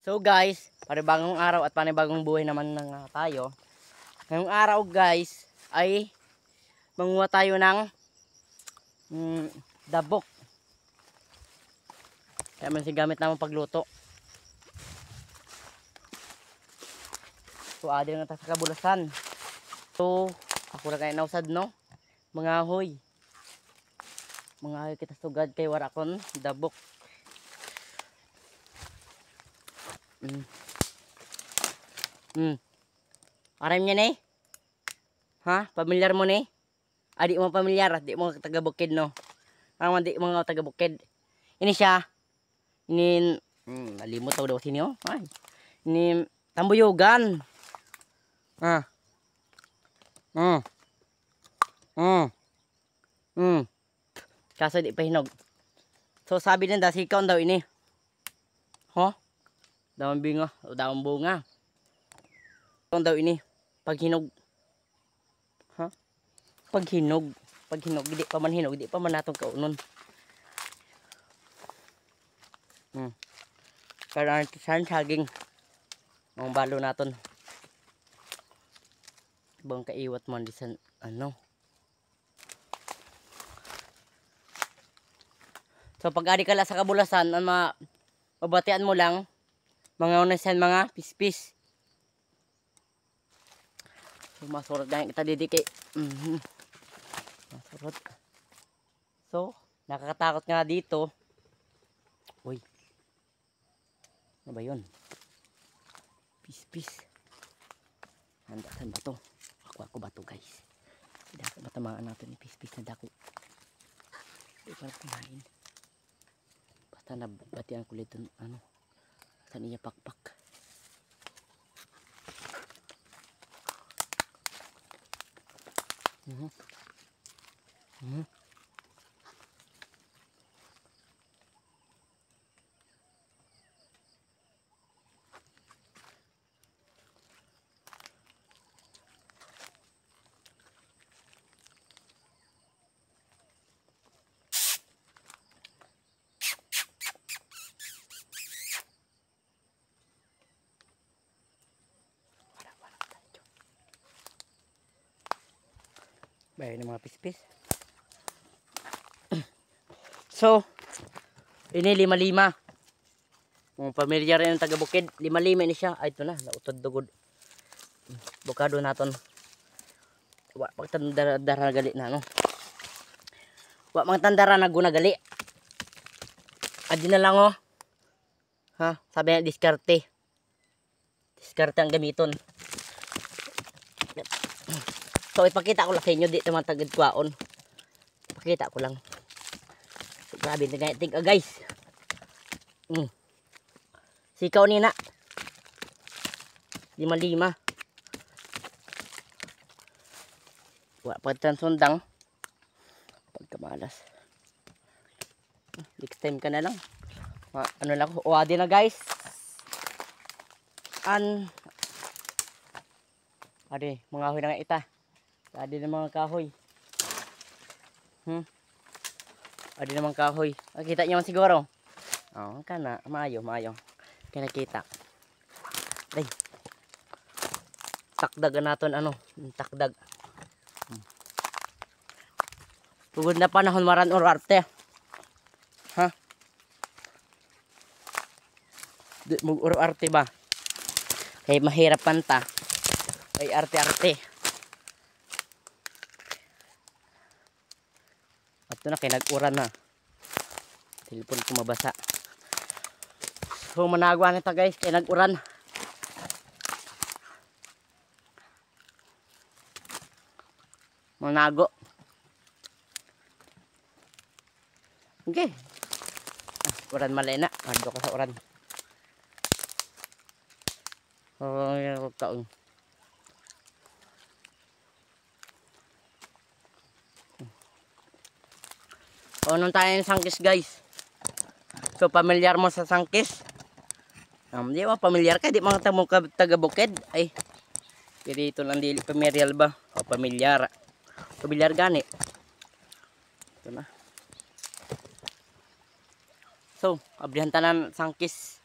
So guys, panibagong araw at panibagong buhay naman na tayo. Ngayong araw guys ay manguha tayo ng dabok. Kaya man gamit naman pagluto. So adi nga ta sa kabulasan. So ako na kay nausad no. Mga hoy. Mga hoy kita sugad kay warakon dabok. Aram niya ni? Ha? Pamilyar mo ni? Di mo pamilyar, di mo taga-bukid no. Ang di mo taga-bukid. Ini siya. Ini nalimot daw sini oh. Ay. Ini tambuyugan. Ah. Kaso di pa hinog. So sabi nila sikaw daw ini. Ho? Dawang bingo, o dawang bunga. Ito daw ini, pag hinog. Ha? Pag hinog, hindi pa man hinog, hindi pa man natong kaunon. Kaya saan saging. Ang balo naton. Bang kaiwat man disan ano. So pag ari kala sa kabulasan, ang mabatian mo lang mga unasan mga pispis. So masurot na kita didi kay masurot. So nakakatakot nga dito. Uy. Ano ba yun? Pispis. Handasan ba to? Ako ba to guys? Dako matamaan natin ni pispis na dako. Di pa kumain. Basta nabatian ko dito ano. Saan iya pakpak? Bayan ng mga pispis. So, ini lima-lima. Kung pamilyar rin ang taga-bukid, lima-lima ini siya. Ay, ito na, nautod dugod. Bukado naton. Wa pagtandara gali na, no? Wa magtandara na guna gali. Adi na lang, oh. Ha? Sabi na, diskarte. Diskarte ang gamiton. So ipakita ko lang sa inyo dito mga tagid-kwaon. Ipakita ko lang. So, grabe na ganyan tiga guys. Sikaw ni na. Lima-lima. Wa pagtansundang. Pagkamalas. Next time ka na lang. Ano lang ko. Adi na guys. Adi mga huy na nga ita. Adi na mga kahoy. Adi na mga kahoy. Nakita niyo man siguro. Oh, kana maayo. Kaya nakita. Day. Takdag naton ano, takdag. Tugod na panahon maran or arte. Ha? Di mo or arte ba? Kay mahirap panta. Kay arte-arte. Ito na, kaya nag-uran na. Telepon ko mabasa. So, managwa nito guys, kaya nag-uran. Manago. Okay. Uran malay na. Ando ko sa uran. Oh, yung taon. O, nung tayo ng sangkis guys. So, pamilyar mo sa sangkis. Di ba, pamilyar ka. Di mga tamo ka taga-bukid. Ay, dito lang dili pamilyar ba? O, pamilyar. Pamilyar gani. Ito na. So, abrihan tanan sangkis.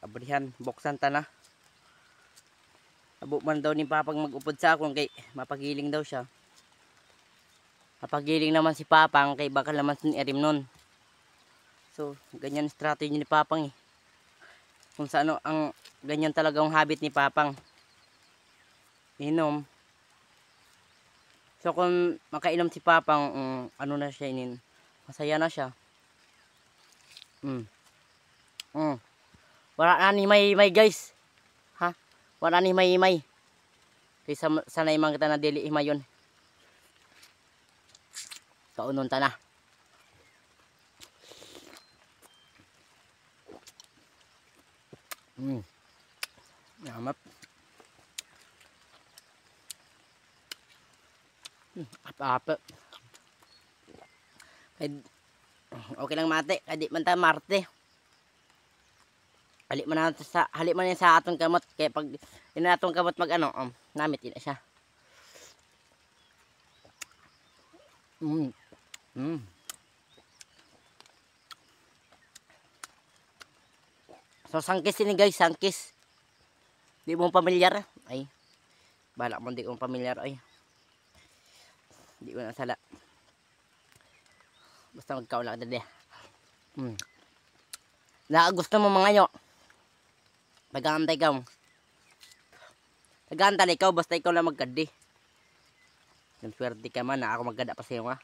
abrihan, buksan ta na. Abo man daw ni Papang mag-upod sa akong kay mapagiling daw siya. Mapagiling naman si Papang kay bakal naman ni Erim nun. So, ganyan strategy ni Papang eh. Kung sa ano, ang ganyan talagang habit ni Papang. Inom. So, kung makainom si Papang, ano na siya inin, masaya na siya. Wala na ni may guys. Ha? Wala ni may. Kaysa sanay man kita na dili himayon. Kaunon ta na. Yamat. Apa-apa. Okay lang mate, kadi man ta Marte. Hali man yan sa atong kamot kay pag ina atong kamot mag ano, namit ina siya. So sangkis ini guys, sangkis. Di mo pamilyar ay. Balak mo di ko pamilyar ay. Di ko na sala. Basta magkaula ka dali. Gusto mo mga nyo. Pag-aantay ka mo. Pag-aantay ikaw, basta ikaw lang magkadi. Yung swerte ka man na ako magkada pa sa iyo ha.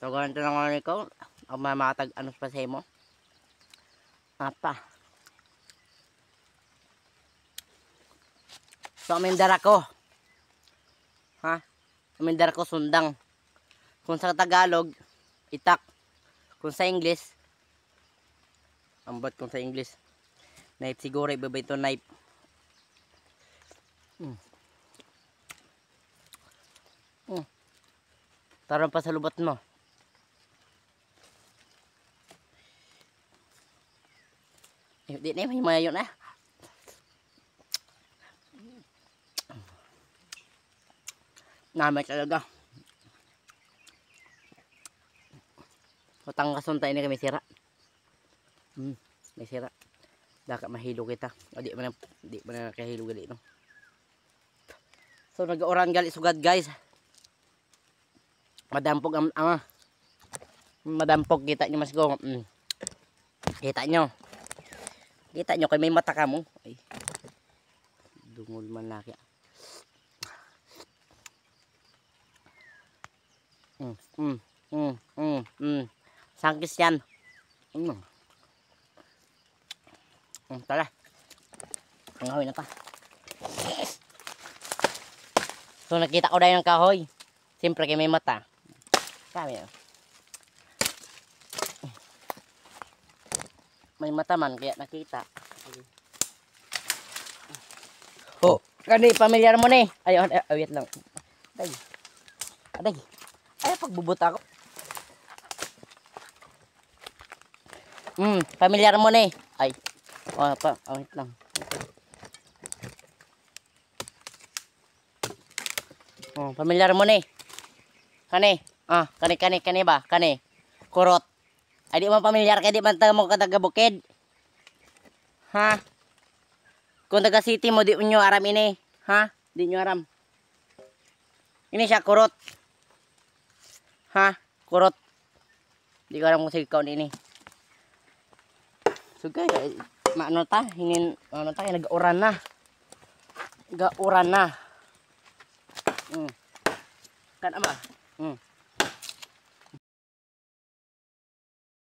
So ganito lang ako ikaw. Ako mamatag ano pa sa iyo mo. Apa. So amindara ko. Ha? Amindara ko sundang. Kung sa Tagalog, itak. Kung sa English, ambot kung sa English, knife siguro, ibaba ito knife. Tarang pa sa lubot mo. Di na yung mayayon na. Namay talaga. Utang kasunta ini kami sira. May sira. Daka mahilo kita. O di man kahilo gali no. So nag-oran gali sugad guys. Madampog ang madampog kita nyo mas go. Kita nyo. Kita nyo kay may mata ka mo. Ay. Dungol man laki. Sangkis yan. Tara. Ang kahoy na pa. So nakita ko dahil ng kahoy. Siyempre kay may mata. Sabi yan. May mata man kaya nakita. Oh, kani pamilyar mo ni. Ayun, wait lang. Aday. Ay pagbubuta ko. Pamilyar mo ni. Ay. Wait lang. Pamilyar mo ni. Kani. Kani ba? Kani. Kurot. Ay di mo pamilyar kay di man ta mo kataga bukid. Ha? Kung taga city mo di nyo aram ini. Ha? Di nyo aram. Ini siya kurot. Ha? Kurot. Di ko aram kung sige kaon ini. So guys, maano ta? Hinin, ano ta? Nag-uran na. Nag-uran na. Kan ama?